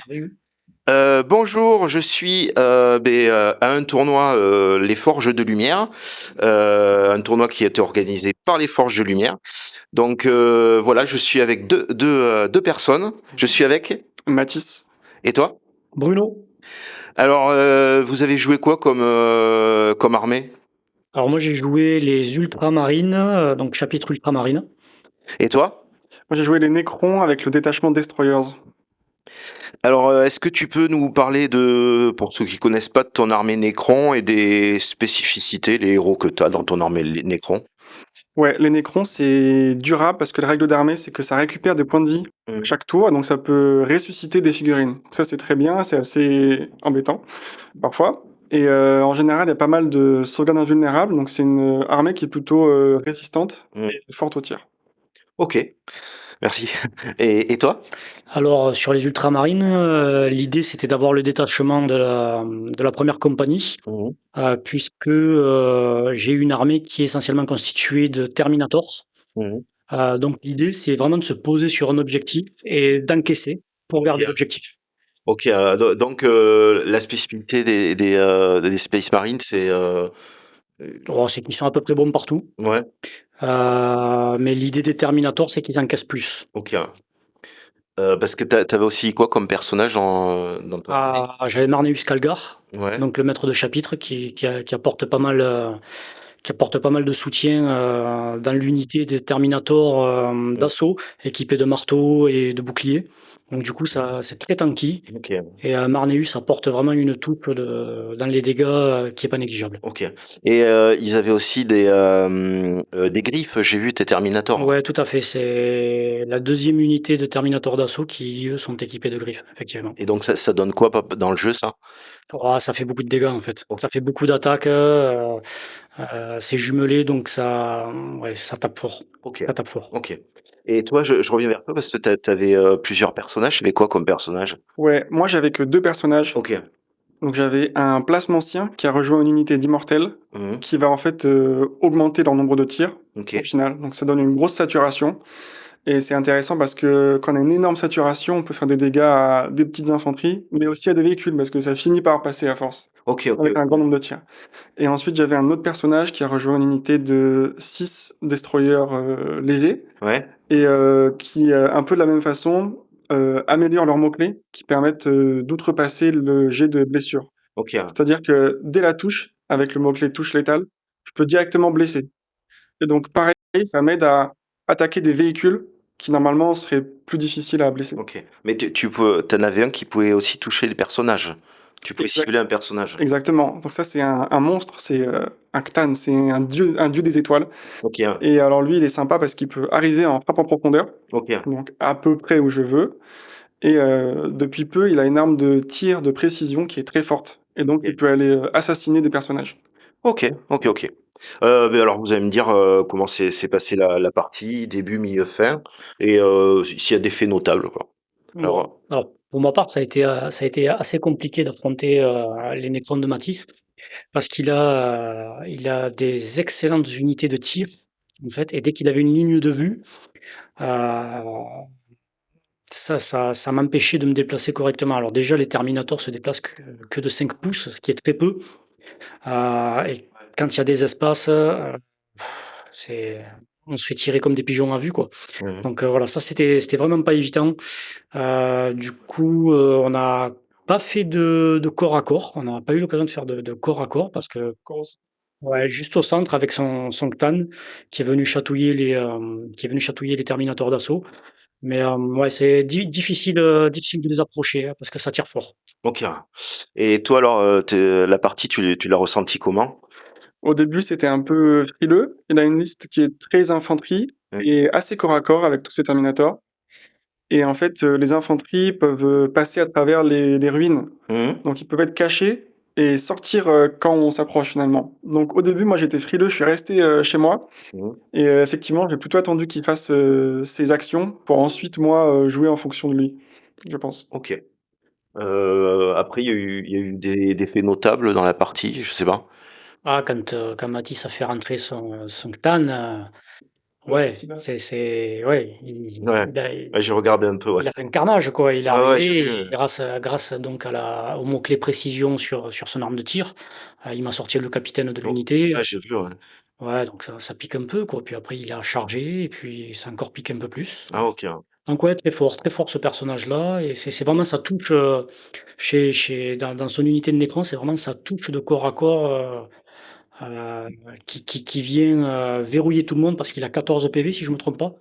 Oui, oui. Bonjour, je suis à un tournoi, les Forges de Lumière, un tournoi qui a été organisé par les Forges de Lumière. Donc voilà, je suis avec deux personnes. Je suis avec. Mathis. Et toi? Bruno? Alors, vous avez joué quoi comme armée? Alors moi j'ai joué les ultramarines, donc chapitre ultramarine. Et toi? Moi, j'ai joué les Necrons avec le détachement Destroyers. Alors, est-ce que tu peux nous parler pour ceux qui connaissent pas, de ton armée Nécron et des spécificités, les héros que tu as dans ton armée Nécron? Ouais, les Necrons, c'est durable parce que la règle d'armée, c'est que ça récupère des points de vie à Mhm. chaque tour, donc ça peut ressusciter des figurines. Ça, c'est très bien, c'est assez embêtant parfois. Et en général, il y a pas mal de sauvegardes invulnérables, donc c'est une armée qui est plutôt résistante Mhm. et forte au tir. Ok, merci. Et toi? Alors sur les ultramarines, l'idée c'était d'avoir le détachement de la première compagnie, Mhm. puisque, j'ai une armée qui est essentiellement constituée de Terminators. Mhm. Donc l'idée c'est vraiment de se poser sur un objectif et d'encaisser pour Ok, garder l'objectif. ok. Donc la spécificité des Space Marines, c'est Oh, c'est qu'ils sont à peu près bons partout, ouais. mais l'idée des Terminators c'est qu'ils encaissent plus. Ok. Parce que t'avais aussi quoi comme personnage dans ton armée? J'avais Marneus Calgar, Ouais. donc le maître de chapitre qui apporte pas mal, de soutien, dans l'unité des Terminators, Mm. d'assaut, équipés de marteaux et de boucliers. Donc du coup ça c'est très tanky Ok. et Marneus apporte vraiment une toupe dans les dégâts, qui est pas négligeable. Ok. Et ils avaient aussi des griffes. J'ai vu tes Terminators. Ouais, tout à fait, c'est la deuxième unité de Terminator d'assaut qui, eux, sont équipés de griffes, effectivement. Et donc ça donne quoi dans le jeu, ça? Oh, ça fait beaucoup de dégâts, en fait. Ok. Ça fait beaucoup d'attaques, c'est jumelé donc ça, ouais, ça tape fort. Ok. Ça tape fort. Ok. Et toi, je reviens vers toi parce que t'avais plusieurs personnages. T'avais quoi comme personnage? Ouais, moi, j'avais que deux personnages. Ok. Donc j'avais un plasmancien qui a rejoint une unité d'immortels Mhm. qui va en fait augmenter leur nombre de tirs Ok. au final. Donc ça donne une grosse saturation. Et c'est intéressant parce que quand on a une énorme saturation, on peut faire des dégâts à des petites infanteries, mais aussi à des véhicules parce que ça finit par passer à force, Ok. Ok. avec un grand Ok. nombre de tirs. Et ensuite j'avais un autre personnage qui a rejoint une unité de 6 destroyers légers Ouais. et qui, un peu de la même façon, améliore leurs mots-clés qui permettent d'outrepasser le jet de blessure. Ok. C'est-à-dire que dès la touche, avec le mot-clé touche létale, je peux directement blesser. Et donc pareil, ça m'aide à attaquer des véhicules qui normalement seraient plus difficiles à blesser. Ok. Mais t'en avais un qui pouvait aussi toucher les personnages. Tu pouvais Exact- cibler un personnage. Exactement. Donc ça c'est un monstre, c'est un Cthulhu, c'est un dieu des étoiles. Ok. Et alors lui il est sympa parce qu'il peut arriver en frappe en profondeur, Ok. donc à peu près où je veux. Et depuis peu, il a une arme de tir de précision qui est très forte. Et donc il peut aller assassiner des personnages. Ok. Ok. Ok. Ben alors vous allez me dire comment s'est passée la partie, début, milieu, fin, et s'il y a des faits notables, quoi. Bon, Alors, alors pour ma part, ça a été assez compliqué d'affronter, les Necrons de Matisse parce il a des excellentes unités de tir, en fait, et dès qu'il avait une ligne de vue, heu ça m'empêchait de me déplacer correctement. Alors déjà, les Terminators se déplacent que de 5 pouces, ce qui est très peu, et quand il y a des espaces, c'est on se fait tirer comme des pigeons à vue, quoi. mhm. Donc voilà, ça c'était vraiment pas évident. Du coup, on n'a pas fait de corps à corps. On n'a pas eu l'occasion de faire de corps à corps parce que ouais, juste au centre avec son Ctan qui est venu chatouiller les Terminators d'assaut. Mais, ouais, c'est difficile, difficile de les approcher, hein, parce que ça tire fort. Ok. Et toi alors, la partie, tu l'as ressentie comment? Au début, c'était un peu frileux. Il a une liste qui est très infanterie Ouais. et assez corps à corps avec tous ces Terminators. Et en fait, les infanteries peuvent passer à travers les ruines. Mhm. Donc ils peuvent être cachés et sortir quand on s'approche finalement. Donc au début, moi j'étais frileux, je suis resté chez moi. Mhm. Et effectivement, j'ai plutôt attendu qu'il fasse ses actions pour ensuite, moi, jouer en fonction de lui, je pense. Ok. Après, il y a eu des faits notables dans la partie, je sais pas. Quand Matisse a fait rentrer son Ctan, Ouais, Sida. ouais, il Ouais, il a ouais, j'ai regardé un peu, ouais. il a fait un carnage, quoi. Il est Ouais, ouais, j'ai arrivé vu, et grâce donc au mot-clé précision sur son arme de tir, il m'a sorti le capitaine de oh, l'unité. ouais, j'ai vu, ouais. Ouais, donc ça pique un peu, quoi. Puis après, il a chargé et puis ça a encore piqué un peu plus. Ah OK, ouais. Donc ouais, très fort ce personnage-là et c'est vraiment sa touche, dans son unité de Necron, c'est vraiment sa touche de corps à corps, qui vient, verrouiller tout le monde parce qu'il a 14 PV si je me trompe pas.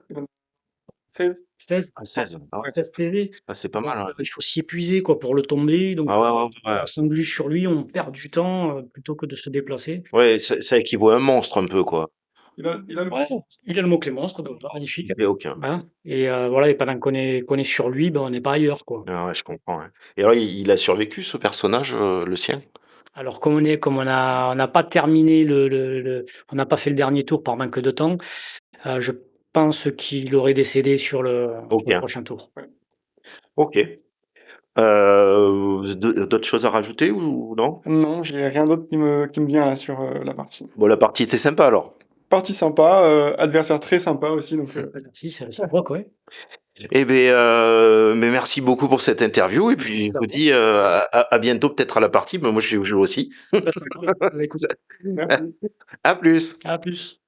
16. 16? Ah Ouais, 16, ah ouais, 16 PV. ah c'est pas Donc, mal, ouais. il faut s'y épuiser quoi pour le tomber, donc Ah ouais, ouais, ouais. on s'engluent sur lui, on perd du temps, plutôt que de se déplacer. Ouais, ça équivaut à un monstre un peu, quoi. Il a le Ouais, il a le mot-clé monstre, donc magnifique, Et aucun. hein et voilà et pendant qu'on est sur lui, ben, on n'est pas ailleurs, quoi. Ah ouais, je comprends, ouais. Et alors il a survécu ce personnage, le sien? Alors comme on n'a pas terminé on n'a pas fait le dernier tour par manque de temps, je pense qu'il aurait décédé sur le OK, prochain tour. Ouais. OK. D'autres choses à rajouter ou non? Non, j'ai rien d'autre qui me vient là sur, la partie. Bon, la partie était sympa alors? Partie sympa, adversaire très sympa aussi donc Si, c'est réciproque, ouais. Eh beh, mais merci beaucoup pour cette interview et puis je vous dis, à bientôt peut-être à la partie, mais moi je joue aussi. Bah, écoute, merci. À plus. à plus.